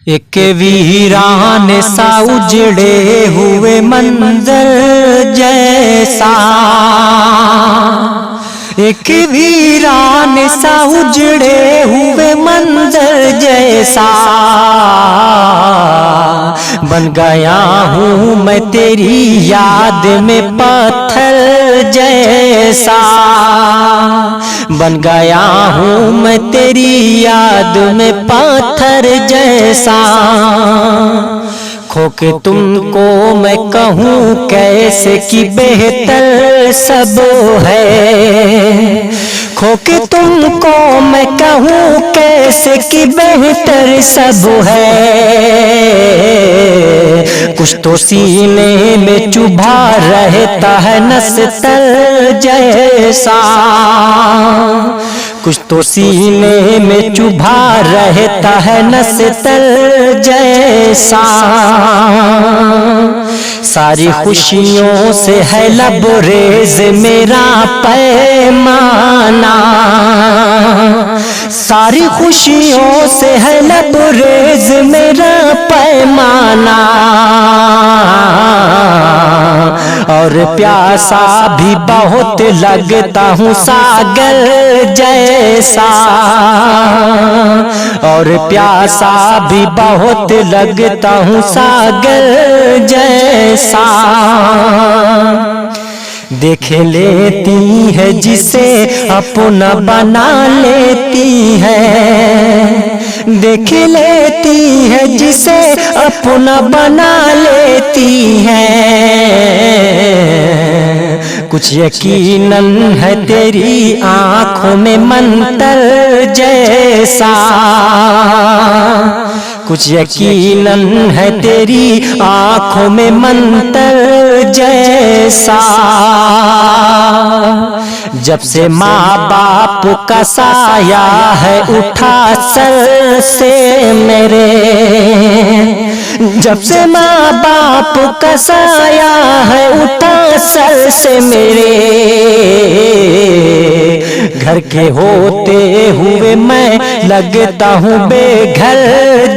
एक वीरान सा उजड़े हुए मंजर जैसा, एक वीरान सा उजड़े हुए मंजर जैसा बन गया हूँ मैं तेरी याद में पत्थर जैसा, बन गया हूँ मैं तेरी याद में पत्थर जैसा। खो के तुमको मैं कहूँ कैसे कि बेहतर सब है, खो के तुमको मैं कहूँ कैसे कि बेहतर सब है। कुछ तो सीने में चुभा रहता है नस्तर जैसा, कुछ तो सीने में चुभा रहता है नस्तर जैसा। सारी खुशियों से है लबरेज मेरा पैमाना, सारी खुशियों से है लबरेज मेरा पैमाना। और प्यासा भी बहुत लगता हूँ सागर जैसा, और प्यासा भी बहुत लगता हूँ सागर जैसा। देख लेती है जिसे अपना बना लेती है, देख लेती है जिसे अपना बना लेती है। कुछ यकीनन है तेरी आंखों में मंतर जैसा, कुछ यकीनन है तेरी आंखों में मंतर जैसा। जब से माँ बाप का साया है उठा सर से मेरे, जब से माँ बाप का साया है उठा सर से मेरे। घर के होते हुए मैं लगता हूँ बेघर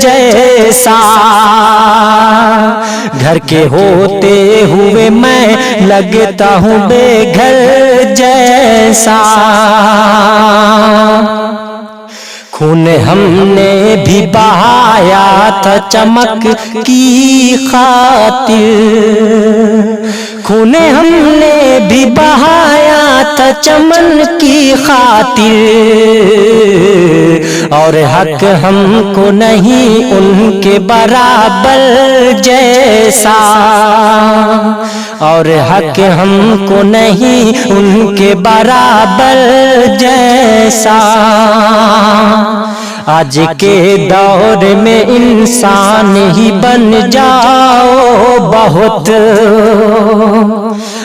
जैसा, घर के होते हुए मैं लगता हूँ बेघर जैसा। खून हमने भी बहाया था चमक की खातिर, खून हमने भी बहाया था चमन की खातिर। और हक हमको नहीं उनके बराबर जैसा, और हक हमको नहीं उनके बराबर जैसा। आज के दौर में इंसान ही बन जाओ बहुत,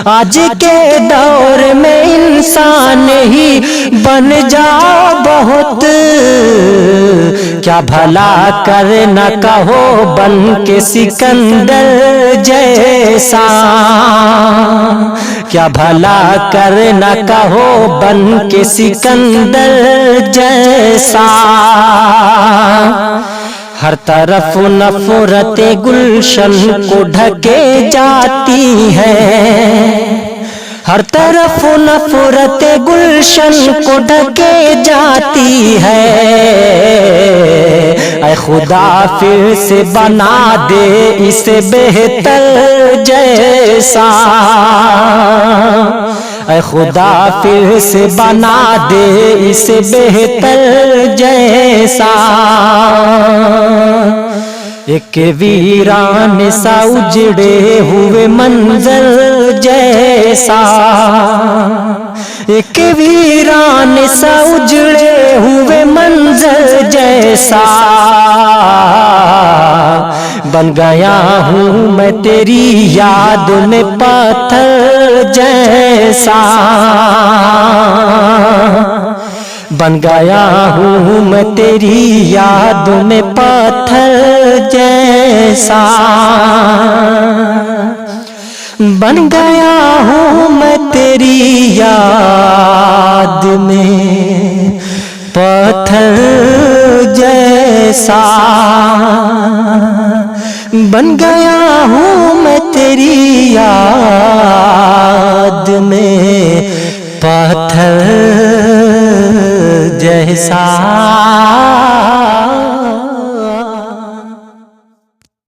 आज के दौर में इंसान ही बन जाओ बहुत। क्या भला कर न कहो बन के सिकंदर जैसा, क्या भला कर न कहो बन के सिकंदर जैसा। हर तरफ नफरत गुलशन को ढके जाती है, हर तरफ नफरत गुलशन को ढके जाती है। ऐ खुदा फिर से बना दे इसे बेहतर जैसा, ऐ खुदा फिर से बना दे इसे बेहतर जैसा। एक वीरान सा उजड़े हुए मंजर जैसा, एक वीरान सा उजड़े हुए मंजर जैसा बन गया हूँ मैं तेरी याद में पत्थर जैसा, बन गया हूँ मैं तेरी याद में पत्थर जैसा, बन गया हूँ मैं तेरी याद में पत्थर जैसा बन गया हूँ मैं तेरी याद में, पत्थर जैसा।